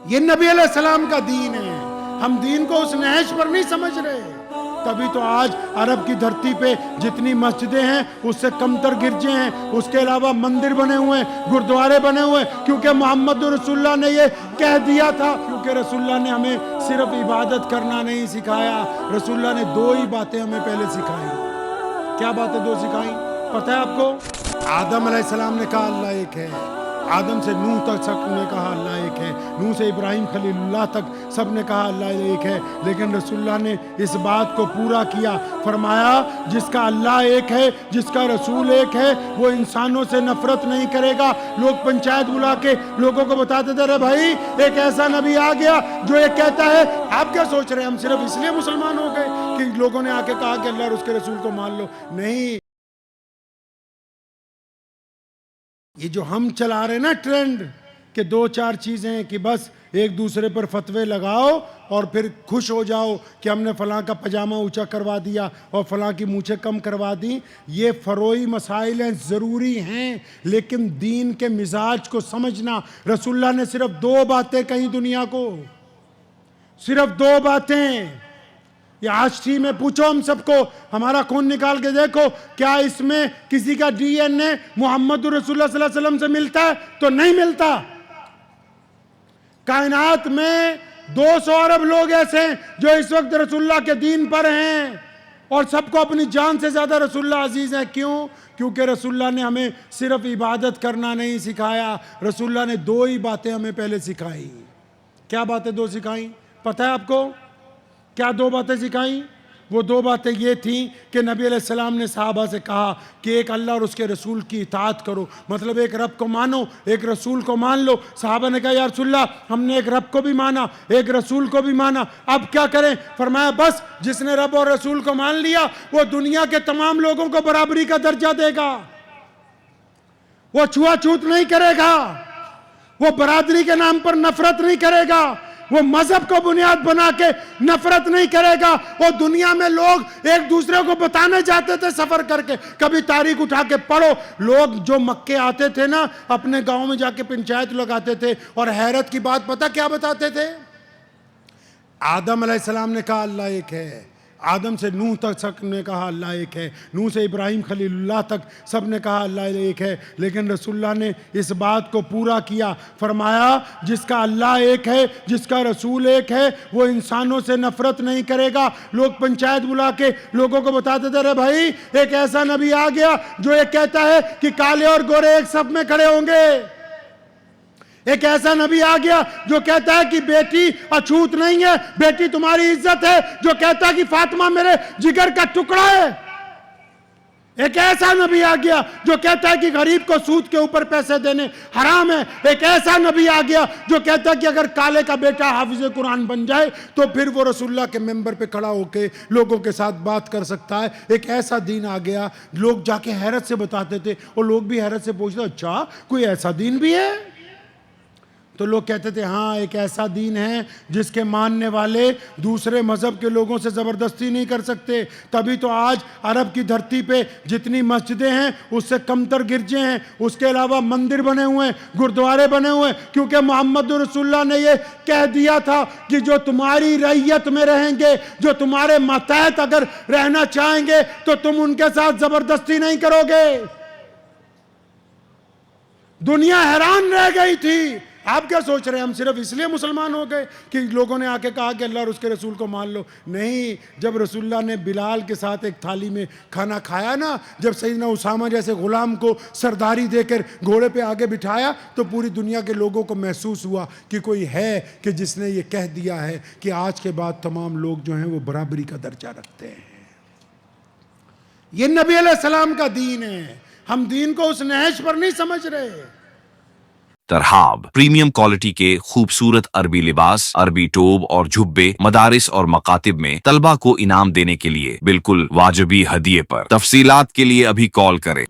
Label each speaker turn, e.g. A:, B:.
A: یہ نبی علیہ السلام کا دین ہے، ہم دین کو اس نہج پر نہیں سمجھ رہے۔ تبھی تو آج عرب کی دھرتی پہ جتنی مسجدیں ہیں اس سے کم تر گرجے ہیں، اس کے علاوہ مندر بنے ہوئے ہیں، گردوارے بنے ہوئے ہیں، کیونکہ محمد رسول اللہ نے یہ کہہ دیا تھا۔ کیونکہ رسول اللہ نے ہمیں صرف عبادت کرنا نہیں سکھایا، رسول اللہ نے دو ہی باتیں ہمیں پہلے سکھائی۔ کیا باتیں دو سکھائیں پتہ ہے آپ کو؟ آدم علیہ السلام نے کہا اللہ ایک ہے، آدم سے نوح تک سب نے کہا اللہ ایک ہے، نوح سے ابراہیم خلیل اللہ تک سب نے کہا اللہ ایک ہے، لیکن رسول اللہ نے اس بات کو پورا کیا، فرمایا جس کا اللہ ایک ہے، جس کا رسول ایک ہے، وہ انسانوں سے نفرت نہیں کرے گا۔ لوگ پنچایت بلا کے لوگوں کو بتاتے تھے رے بھائی ایک ایسا نبی آ گیا جو یہ کہتا ہے، آپ کیا سوچ رہے ہیں ہم صرف اس لیے مسلمان ہو گئے کہ لوگوں نے آ کے کہا کہ اللہ اور اس کے رسول کو مان لو؟ نہیں، یہ جو ہم چلا رہے ہیں نا ٹرینڈ کہ دو چار چیزیں ہیں کہ بس ایک دوسرے پر فتوے لگاؤ اور پھر خوش ہو جاؤ کہ ہم نے فلاں کا پجامہ اونچا کروا دیا اور فلاں کی مونچھیں کم کروا دی، یہ فروعی مسائل ہیں، ضروری ہیں، لیکن دین کے مزاج کو سمجھنا۔ رسول اللہ نے صرف دو باتیں کہیں دنیا کو، صرف دو باتیں۔ یہ آج میں پوچھو ہم سب کو، ہمارا خون نکال کے دیکھو، کیا اس میں کسی کا ڈی این اے محمد رسول اللہ صلی اللہ علیہ وسلم سے ملتا ہے؟ تو نہیں ملتا۔ کائنات میں 200 ارب لوگ ایسے ہیں جو اس وقت رسول اللہ کے دین پر ہیں، اور سب کو اپنی جان سے زیادہ رسول اللہ عزیز ہے۔ کیوں؟ کیونکہ رسول اللہ نے ہمیں صرف عبادت کرنا نہیں سکھایا، رسول اللہ نے دو ہی باتیں ہمیں پہلے سکھائی۔ کیا باتیں دو سکھائیں پتہ ہے آپ کو؟ کیا دو باتیں سکھائیں؟ وہ دو باتیں یہ تھیں کہ نبی علیہ السلام نے صحابہ سے کہا کہ ایک اللہ اور اس کے رسول کی اطاعت کرو، مطلب ایک رب کو مانو، ایک رسول کو مان لو۔ صحابہ نے کہا یا رسول اللہ ہم نے ایک رب کو بھی مانا، ایک رسول کو بھی مانا، اب کیا کریں؟ فرمایا بس جس نے رب اور رسول کو مان لیا وہ دنیا کے تمام لوگوں کو برابری کا درجہ دے گا، وہ چھوا چھوت نہیں کرے گا، وہ برادری کے نام پر نفرت نہیں کرے گا، وہ مذہب کو بنیاد بنا کے نفرت نہیں کرے گا۔ وہ دنیا میں لوگ ایک دوسرے کو بتانے جاتے تھے سفر کر کے، کبھی تاریخ اٹھا کے پڑھو، لوگ جو مکے آتے تھے نا اپنے گاؤں میں جا کے پنچایت لگاتے تھے، اور حیرت کی بات پتہ کیا بتاتے تھے؟ آدم علیہ السلام نے کہا اللہ ایک ہے، آدم سے نوح تک سب نے کہا اللہ ایک ہے، نوح سے ابراہیم خلیل اللہ تک سب نے کہا اللہ ایک ہے، لیکن رسول اللہ نے اس بات کو پورا کیا، فرمایا جس کا اللہ ایک ہے، جس کا رسول ایک ہے، وہ انسانوں سے نفرت نہیں کرے گا۔ لوگ پنچایت بلا کے لوگوں کو بتاتے تھے رے بھائی ایک ایسا نبی آ گیا جو یہ کہتا ہے کہ کالے اور گورے ایک صف میں کھڑے ہوں گے، ایک ایسا نبی آ گیا جو کہتا ہے کہ بیٹی اچھوت نہیں ہے، بیٹی تمہاری عزت ہے، جو کہتا ہے کہ فاطمہ میرے جگر کا ٹکڑا ہے۔ ایک ایسا نبی آ گیا جو کہتا ہے کہ غریب کو سود کے اوپر پیسے دینے حرام ہے۔ ایک ایسا نبی آ گیا جو کہتا ہے کہ اگر کالے کا بیٹا حافظ قرآن بن جائے تو پھر وہ رسول اللہ کے ممبر پہ کھڑا ہو کے لوگوں کے ساتھ بات کر سکتا ہے۔ ایک ایسا دین آ گیا، لوگ جا کے حیرت سے بتاتے تھے، اور لوگ بھی حیرت سے پوچھتے اچھا کوئی ایسا دین بھی ہے؟ تو لوگ کہتے تھے ہاں ایک ایسا دین ہے جس کے ماننے والے دوسرے مذہب کے لوگوں سے زبردستی نہیں کر سکتے۔ تبھی تو آج عرب کی دھرتی پہ جتنی مسجدیں ہیں اس سے کم تر گرجے ہیں، اس کے علاوہ مندر بنے ہوئے ہیں، گردوارے بنے ہوئے ہیں، کیونکہ محمد رسول اللہ نے یہ کہہ دیا تھا کہ جو تمہاری رعیت میں رہیں گے، جو تمہارے ماتحت اگر رہنا چاہیں گے تو تم ان کے ساتھ زبردستی نہیں کرو گے۔ دنیا حیران رہ گئی تھی، آپ کیا سوچ رہے ہیں ہم صرف اس لیے مسلمان ہو گئے کہ لوگوں نے آ کے کہا کہ اللہ اور اس کے رسول کو مان لو؟ نہیں، جب رسول اللہ نے بلال کے ساتھ ایک تھالی میں کھانا کھایا نا، جب سیدنا اسامہ جیسے غلام کو سرداری دے کر گھوڑے پہ آگے بٹھایا تو پوری دنیا کے لوگوں کو محسوس ہوا کہ کوئی ہے کہ جس نے یہ کہہ دیا ہے کہ آج کے بعد تمام لوگ جو ہیں وہ برابری کا درجہ رکھتے ہیں۔ یہ نبی علیہ السلام کا دین ہے، ہم دین کو اس نہج پر نہیں سمجھ رہے۔
B: ترحاب پریمیم کوالٹی کے خوبصورت عربی لباس، عربی ٹوب اور جھبے مدارس اور مکاتب میں طلبہ کو انعام دینے کے لیے بالکل واجبی ہدیے پر۔ تفصیلات کے لیے ابھی کال کریں۔